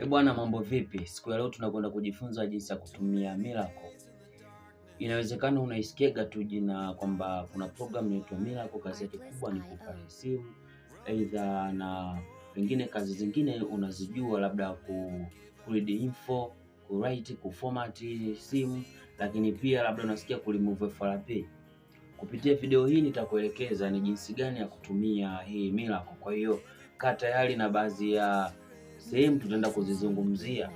Bwana, mambo vipi? Siku ya leo tunakwenda kujifunza jinsi ya kutumia Miracle. Inawezekana unaisikiaga tu jina kwamba kuna program inaitwa Miracle, kazi yake kubwa ni kupata simu aidha, na pengine kazi zingine unazijua, labda read info, write, kuformat simu, lakini pia labda unasikia remove FRP. Kupitia video hii nitakuelekeza ni jinsi gani ya kutumia hii Miracle. Kwa hiyo kaa tayari na baadhi ya sehemu tutaenda kuzizungumzia.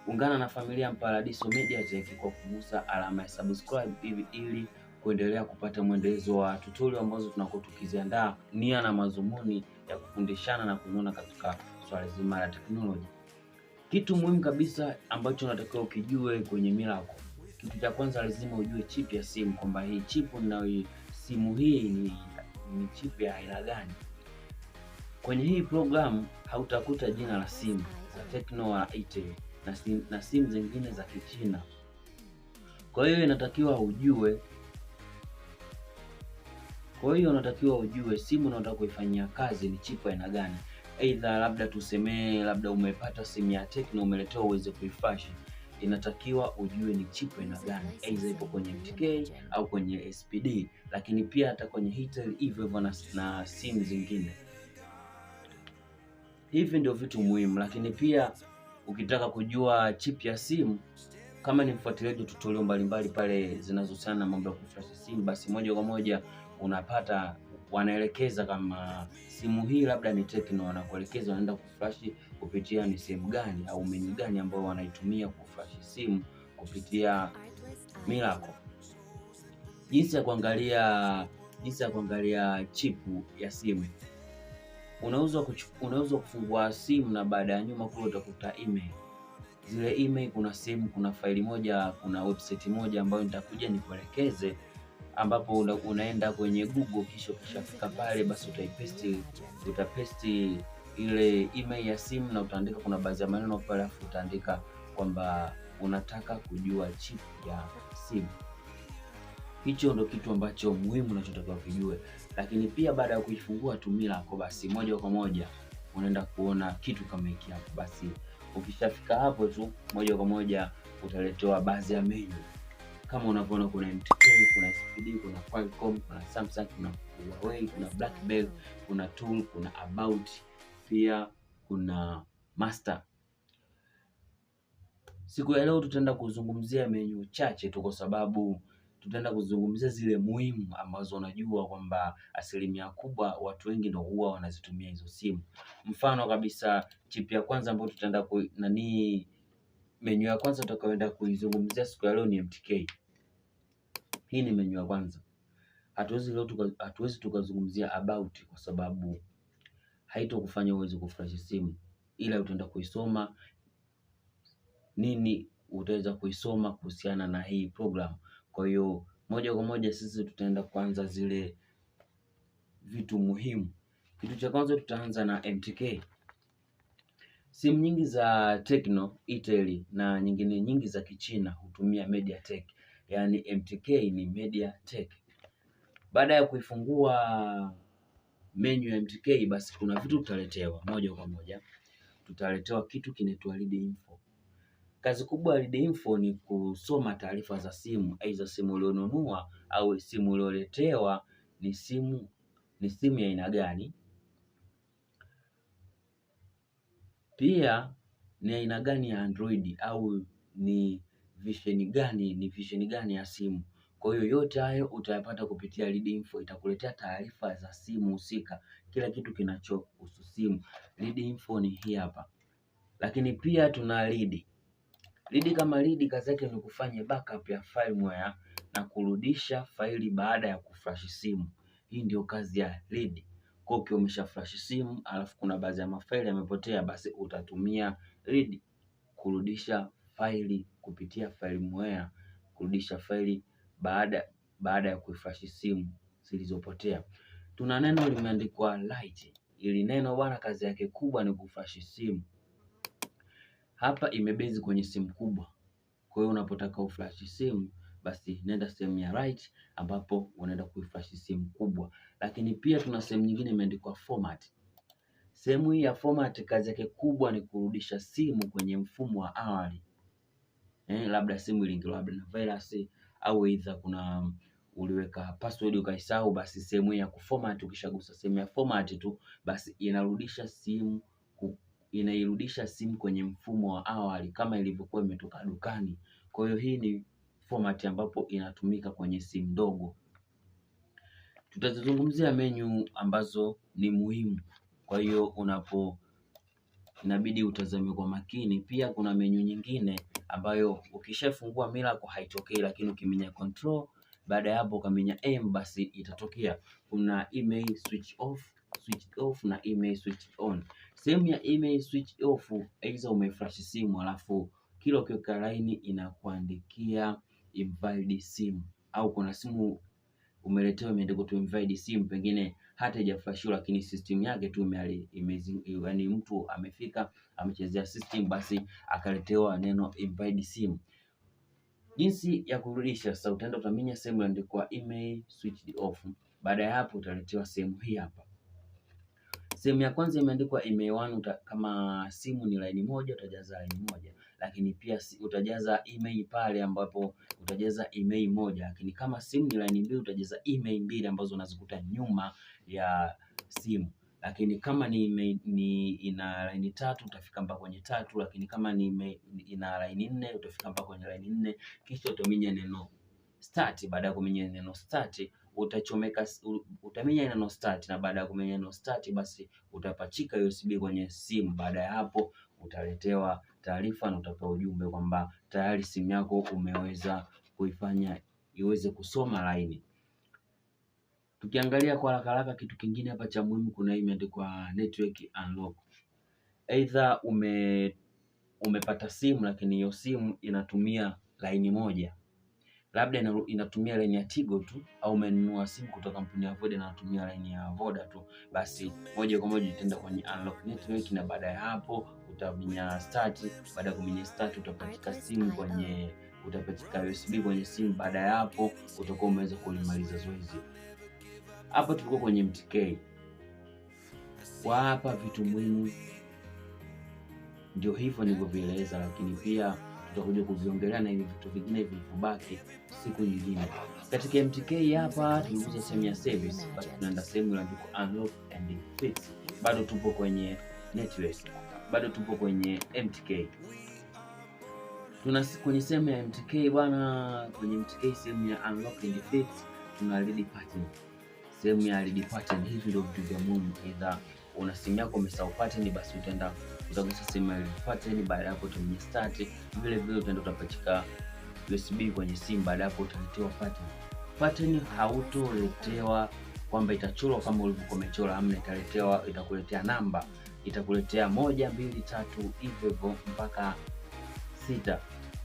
Ungana na familia Mparadiso Media Tech kwa kugusa alama ya subscribe ili kuendelea kupata mwendelezo wa tutorial ambazo tunakuwa tukiziandaa, nia na mazumuni ya kufundishana na kuona katika swala zima la teknolojia. Kitu muhimu kabisa ambacho unatakiwa ukijue kwenye Miracle, kitu cha kwanza lazima ujue chip ya simu, kwamba hii chip na simu hii ni chip ya aina gani. Kwenye hii programu hautakuta jina la simu za Tecno wa Itel na simu zingine za Kichina. Kwa hiyo unatakiwa ujue simu unataka kuifanyia kazi ni chip aina gani. Aidha labda tusemee, labda umepata simu ya Tecno umeletewa uweze kuifresh, inatakiwa ujue ni chip aina gani, aidha ipo kwenye MTK au kwenye SPD, lakini pia hata kwenye Itel hivyo na simu zingine. Hivi ndio vitu muhimu, lakini pia ukitaka kujua chip ya simu, kama ni mfuatiliaji tutorial mbalimbali pale zinazohusiana na mambo ya kufresh simu, basi moja kwa moja unapata wanaelekeza kama simu hii labda ni Tecno, wanakuelekeza wanaenda kufresh kupitia ni sehemu gani au menu gani ambayo wanaitumia kufresh simu kupitia Miracle. Jinsi ya kuangalia chip ya simu. Unaweza kufungua simu na baada ya nyuma kule utakuta email. Zile email kuna faili moja, kuna website moja ambayo nitakuja nikuelekeze, ambapo unaenda kwenye Google, kisha ukishafika pale basi utapesti ile email ya simu na utaandika, kuna baadhi ya maneno pale, afu utaandika kwamba unataka kujua chip ya simu. Hicho ndio kitu ambacho muhimu unachotakiwa kujue. Lakini pia baada ya kuifungua tu Miracle, basi moja kwa moja unaenda kuona kitu kama hiki hapo. Basi ukishafika hapo tu moja kwa moja utaletewa baadhi ya menu kama unavyoona, kuna MTK, kuna SPD, kuna Qualcomm, kuna Samsung, kuna Huawei, kuna BlackBerry, kuna Tool, kuna About, pia kuna Master. Siku ya leo tutaenda kuzungumzia menu chache tu, kwa sababu tutaenda kuzungumzia zile muhimu ambazo unajua kwamba asilimia kubwa watu wengi ndio huwa wanazitumia hizo simu. Mfano kabisa, chip ya kwanza ambayo tutaenda menu ya kwanza tutakayoenda kuizungumzia siku ya leo ni MTK. Hii ni menu ya kwanza. Hatuwezi tukazungumzia About kwa sababu haitokufanya uweze kufresh simu, ila utaenda kuisoma nini utaweza kuisoma kuhusiana na hii program. Kwa hiyo moja kwa moja sisi tutaenda kuanza zile vitu muhimu. Kitu cha kwanza tutaanza na MTK. Simu nyingi za Tecno, Itel na nyingine nyingi za Kichina hutumia MediaTek, yaani MTK ni MediaTek. Baada ya kuifungua menu ya MTK, basi kuna vitu tutaletewa moja kwa moja. Tutaletewa kitu kinaitwa read info. Kazi kubwa ya read info ni kusoma taarifa za simu, aidha simu ulionunua au simu ulioletewa ni simu ya aina gani, pia ni aina gani ya Android au ni version gani ya simu. Kwa hiyo yote hayo utayapata kupitia read info. Itakuletea taarifa za simu husika, kila kitu kinachohusu simu. Read info ni hii hapa. Lakini pia tuna read kama read, kazi yake ni kufanya backup ya firmware na kurudisha faili baada ya kufresh simu. Hii ndio kazi ya read. Kwa hiyo ukiwa umeshafresh simu alafu kuna baadhi ya mafaili yamepotea, basi utatumia read kurudisha faili kupitia firmware, kurudisha faili baada ya kuifresh simu zilizopotea. Tuna neno limeandikwa write. Ili neno bwana, kazi yake kubwa ni kufresh simu. Hapa imebezi kwenye simu kubwa. Kwa hiyo unapotaka uflash simu, basi nenda sehemu ya write, ambapo unaenda kuiflash simu kubwa. Lakini pia tuna sehemu nyingine imeandikwa format. Sehemu hii ya format kazi yake kubwa ni kurudisha simu kwenye mfumo wa awali. Labda simu iliingiliwa labda na virus au either kuna uliweka password ukaisahau, basi sehemu ya kuformat, ukishagusa sehemu ya format tu, basi inairudisha simu kwenye mfumo wa awali kama ilivyokuwa imetoka dukani. Kwa hiyo hii ni format ambapo inatumika kwenye simu ndogo. Tutazungumzia menu ambazo ni muhimu, kwa hiyo inabidi utazame kwa makini. Pia kuna menu nyingine ambayo ukishafungua Miracle haitokei, lakini ukiminya control baada ya hapo ukaminya M basi itatokea. Kuna email switch off na email switch on. Sehemu ya email switch off, aidha umeflash simu alafu kila ukiweka line inakuandikia invalid sim, au kuna simu umeletewa imeandikwa tu invalid sim, pengine hata haijaflashiwa lakini system yake tu yaani mtu amefika amechezea system basi akaletewa neno invalid sim. Jinsi ya kurudisha sasa, utaenda utaminya sehemu iliyoandikwa email switched off. Baada ya hapo utaletewa sehemu hii hapa. Sehemu ya kwanza imeandikwa email 1, kama simu ni line moja utajaza line moja, lakini pia utajaza email pale ambapo utajaza email moja, lakini kama simu ni line mbili utajaza email mbili ambazo unazikuta nyuma ya simu, lakini kama ni email ina line 3 utafika mpaka kwenye 3, lakini kama ni email ina line 4 utafika mpaka kwenye line 4. Kisha utaminya neno start. Baada ya kuminya neno start utaminya neno start, na baada ya kuminya neno start basi utapachika USB kwenye simu. Baada ya hapo utaletewa taarifa na utapewa ujumbe kwamba tayari simu yako umeweza kuifanya iweze kusoma line. Tukiangalia kwa haraka kitu kingine hapa cha muhimu, kuna hii imeandikwa network unlock. Aidha umepata simu lakini hiyo simu inatumia line moja, labda inatumia line ya Tigo tu, au umenunua simu kutoka kampuni ya Voda na inatumia line ya Voda tu, basi moja kwa moja utaenda kwenye unlock network, na baada ya hapo utaminya start. Baada ya kuminya start utapachika USB kwenye simu. Baada ya hapo utakuwa umeweza kulimaliza zoezi. Hapa tulikuwa kwenye MTK. Kwa hapa vitu muhimu ndio hivyo nilivyovieleza, lakini pia tutakuja kuviongelea na hivi vitu vingine vilivyobaki siku nyingine. Katika MTK hapa tuligusa sehemu ya service, basi tunaenda sehemu iliyoandikwa unlock and fix. Bado tupo kwenye network, bado tupo kwenye MTK. Kwenye sehemu ya MTK bwana, kwenye MTK sehemu ya unlock and fix tuna read pattern. Sehemu ya read pattern, hivi ndio vitu vya muhimu. Either una simu yako umesahau pattern, basi utagusa sehemu ya pattern. Baada ya hapo utaminya start, vile utaenda utapachika USB kwenye simu. Baada ya hapo utaletewa pattern. Pattern hautoletewa kwamba itachorwa kama ulivyokuwa umechora, amna, itakuletea namba, itakuletea 1 2 3 hivyo mpaka 6.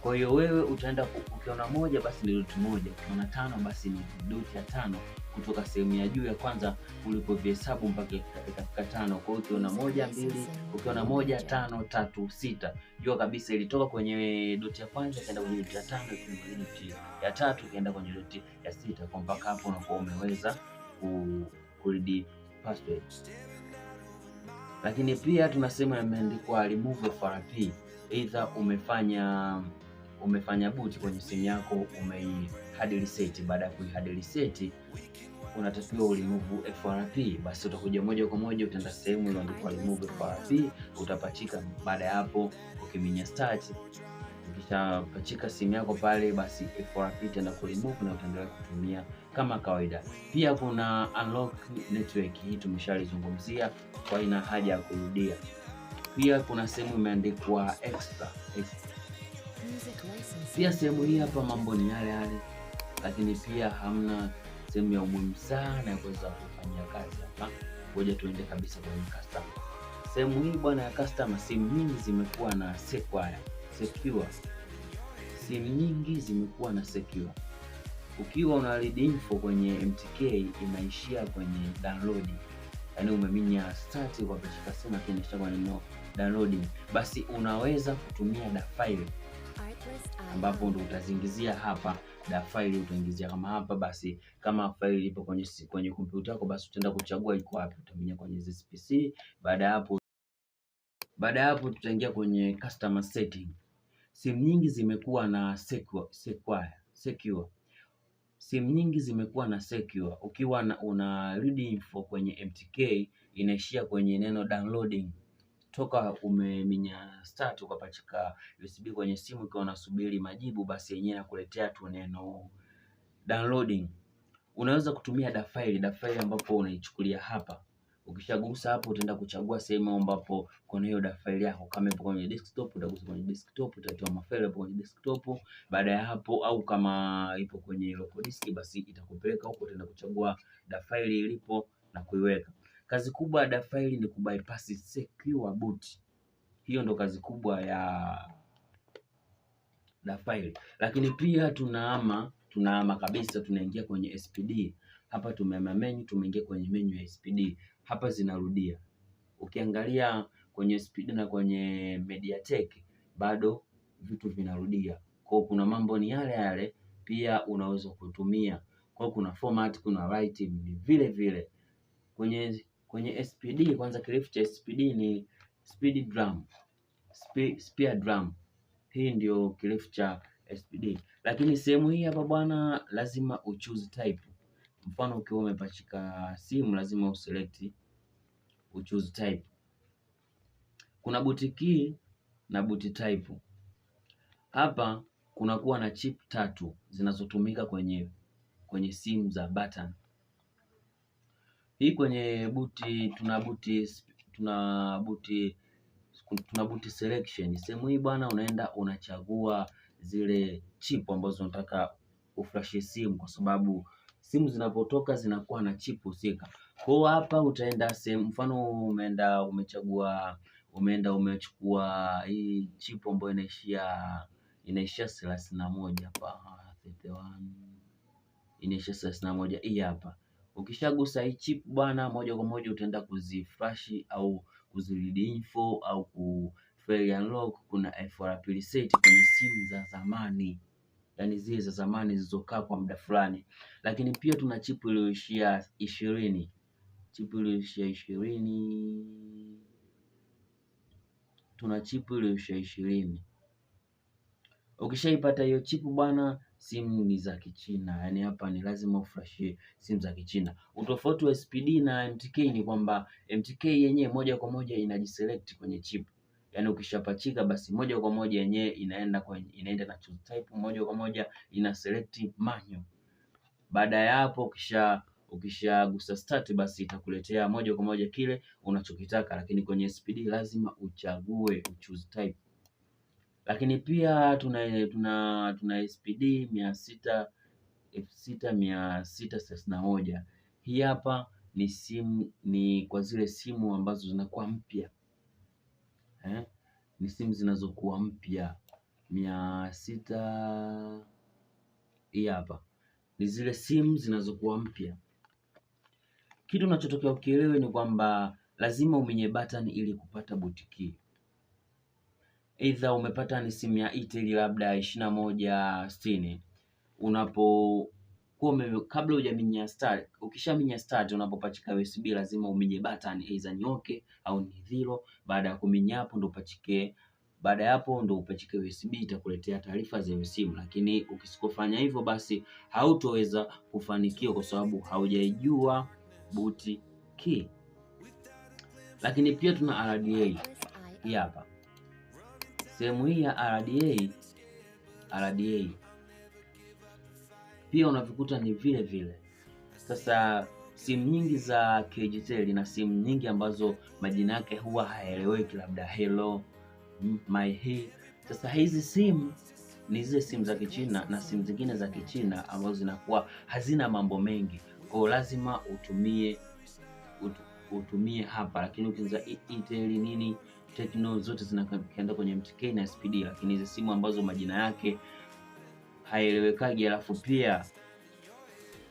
Kwa hiyo wewe utaenda ukiona moja basi ni dot moja, ukiona 5 basi ni dot ya 5, kutoka sehemu ya juu ya kwanza ulipovihesabu mpaka ikafika 5. Kwa hiyo ukiona 1 2, ukiona 1 5 3 6, jua kabisa ilitoka kwenye dot ya kwanza ikaenda kwenye dot ya 5, kwenye dot ya 3 ikaenda kwenye dot ya 6. Kwa mpaka hapo unakuwa umeweza kuread password. Lakini pia tunasema imeandikwa remove FRP. Either umefanya boot kwenye simu yako, hard reset. Baada ya hard reset unatakiwa remove FRP, basi utakuja moja kwa moja utaenda sehemu iliyoandikwa remove FRP, utapachika. Baada ya hapo ukiminya start, ukishapachika simu yako pale, basi FRP itaenda ku remove na utaendelea kutumia kama kawaida. Pia kuna unlock network, hii tumeshalizungumzia kwa ina haja ya kurudia. Pia kuna sehemu imeandikwa extra. Pia sehemu hii hapa mambo ni yale, lakini pia hamna sehemu ya umuhimu sana ya kuweza kufanyia kazi hapa. Ngoja tuende kabisa kwenye customer. Sehemu hii bwana ya customer, simu nyingi zimekuwa na secure. Simu nyingi zimekuwa na secure. Ukiwa una read info kwenye MTK inaishia kwenye download. Yaani umeminya start kwa pachika simu kisha kwa neno downloading, basi unaweza kutumia da file. ambapo ndo utaziingizia hapa da file, utaingizia kama hapa. Basi kama file ipo kwenye kompyuta yako, basi utaenda kuchagua iko wapi, utamenya kwenye this PC. Baada ya hapo tutaingia kwenye customer setting. Simu nyingi zimekuwa na secure. Simu nyingi zimekuwa na secure. Ukiwa una read info kwenye MTK inaishia kwenye neno downloading. Toka umeminya start ukapachika USB kwenye simu ukiwa unasubiri majibu, basi yenyewe inakuletea tu neno downloading. Unaweza kutumia da file ambapo unaichukulia hapa. Ukishagusa hapo utaenda kuchagua sehemu ambapo kuna hiyo da file yako. Kama ipo kwenye desktop utagusa kwenye desktop, utatoa mafaili hapo kwenye desktop. Baada ya hapo, au kama ipo kwenye local disk, basi itakupeleka huko, utaenda kuchagua da file ilipo na kuiweka. Kazi kubwa ya da file ni kubypass secure boot. Hiyo ndo kazi kubwa ya da file. Lakini pia tunahama kabisa, tunaingia kwenye SPD. Hapa tumehama menu, tumeingia kwenye menu ya SPD. Hapa zinarudia. Ukiangalia kwenye SPD na kwenye MediaTek bado vitu vinarudia. Kwa kuna mambo ni yale yale, pia unaweza kutumia. Kwa kuna format, kuna writing ni vile vile. Kwenye SPD, kwanza kirefu cha SPD ni speed drum. Spear drum. Hii ndio kirefu cha SPD. Lakini sehemu hii hapa bwana, lazima uchoose type. Mfano ukiwa umepachika simu lazima uchoose type. Kuna boot key na boot type. Hapa kunakuwa na chip 3 zinazotumika kwenye simu za battan. Hii kwenye tuna boot selection. Sehemu hii bwana, unaenda unachagua zile chip ambazo unataka uflash simu, kwa sababu simu zinapotoka zinakuwa na chip husika. Kwa hapa utaenda sehemu, mfano umechukua hii chip ambayo inaishia 31 hapa, 31 inaishia 31 hii hapa. Ukishagusa hii chip bwana, moja kwa moja utaenda kuziflash au kuziread info au kufail unlock. Kuna FRP reset kwenye simu za zamani, yani zile za zamani zilizokaa kwa muda fulani. Lakini pia tuna chip iliyoishia 20. Tuna chip iliyoishia 20. Ukishaipata hiyo chip bwana, simu ni za Kichina. Yani hapa ni lazima uflashie simu za Kichina. Utofauti wa SPD na MTK ni kwamba MTK yenyewe moja kwa moja inajiselect kwenye chip. Yani ukishapachika basi moja kwa moja yenyewe inaenda na choose type, moja kwa moja ina select manual. Baada ya hapo ukishagusa start, basi itakuletea moja kwa moja kile unachokitaka. Lakini kwenye SPD lazima uchague choose type. Lakini pia tuna SPD 661. Hii hapa ni kwa zile simu ambazo zinakuwa mpya. Ni simu zinazokuwa mpya 600. Hii hapa ni zile simu zinazokuwa mpya. Kitu unachotokea ukielewe ni kwamba lazima umenye button ili kupata boot key. Either umepata ni simu ya Itel labda 2160, kabla hujaminya start, ukishaminya start, unapopachika USB lazima uminye button either ni okay au ni 0. Baada ya kuminya hapo ndo upachike, baada ya hapo ndo upachike USB, itakuletea taarifa za simu. Lakini ukisikofanya hivyo, basi hautoweza kufanikiwa kwa sababu haujaijua boot key. Lakini pia tuna RDA. Hii hapa sehemu hii ya RDA pia unavikuta ni vile vile. Sasa simu nyingi za Kigiteli na simu nyingi ambazo majina yake huwa haeleweki, labda Hello, My He. Sasa hizi simu ni zile simu za Kichina na simu zingine za Kichina ambazo zinakuwa hazina mambo mengi, kwa lazima utumie hapa. Lakini ukianza Itel nini Techno zote zinakwenda kwenye MTK na SPD. Lakini hizi simu ambazo majina yake haielewekaji alafu pia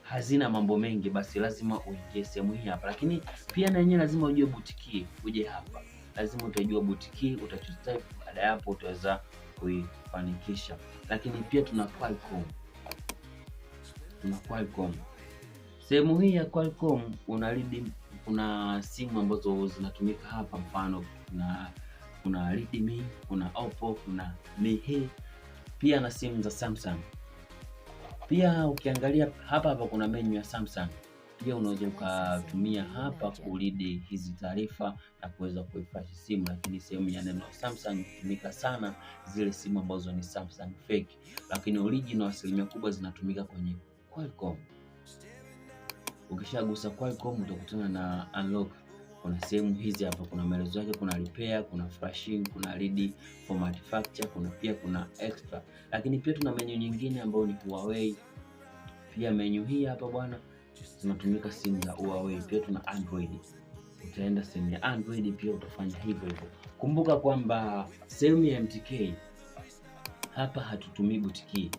hazina mambo mengi, basi lazima uingie sehemu hii hapa. Lakini pia na yenyewe lazima ujue boot key. Uje hapa lazima utajua bootkey, utatype. Baada ya hapo utaweza kuifanikisha. Lakini pia tuna Qualcomm. Sehemu hii ya Qualcomm kuna simu ambazo zinatumika hapa, mfano kuna Redmi, kuna Oppo, kuna Mi, pia na simu za Samsung. Pia ukiangalia hapa kuna menu ya Samsung. Pia unaweza ukatumia hapa kuridi hizi taarifa na kuweza kuhifadhi simu, lakini sehemu ya neno Samsung hutumika sana zile simu ambazo ni Samsung fake, lakini original asilimia kubwa zinatumika kwenye Qualcomm. Ukishagusa Qualcomm utakutana na unlock. Kuna sehemu hizi hapa, kuna maelezo yake, kuna repair, kuna flashing, kuna read for manufacture, kuna extra. Lakini pia tuna menu nyingine ambayo ni Huawei. Pia menu hii hapa bwana, zinatumika simu za Huawei. Pia tuna Android. Utaenda sehemu ya Android pia utafanya hivyo hivyo. Kumbuka kwamba sehemu ya MTK hapa hatutumii bootkey.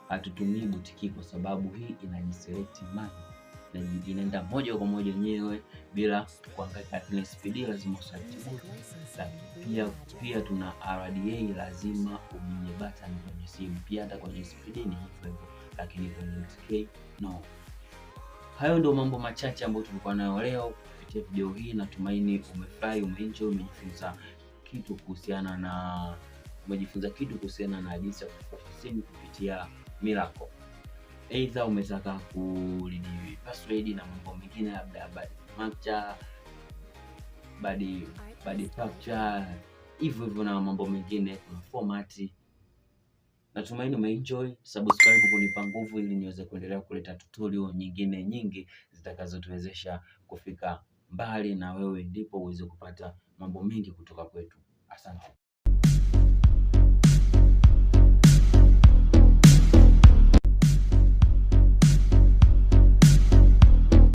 Hatutumii bootkey kwa sababu hii inajiselect manually na inaenda moja kwa moja yenyewe bila kuangalia. Lakini SPD lazima uselect button. Pia tuna RDA, lazima ubinye button kwenye simu. Pia hata kwenye SPD ni hivyo hivyo, lakini kwenye MTK no. Hayo ndio mambo machache ambayo tulikuwa nayo leo kupitia video hii. Natumaini umefurahi, umeenjoy, umejifunza kitu kuhusiana na jinsi ya kufanya simu kupitia Miracle. Aidha umetaka kuridi password na mambo mengine, labda bad capture hivyo na mambo mengine, kuna format. Natumaini umeenjoy. Subscribe kunipa nguvu ili niweze kuendelea kuleta tutorial nyingine nyingi zitakazotuwezesha kufika mbali na wewe, ndipo uweze kupata mambo mengi kutoka kwetu. Asante.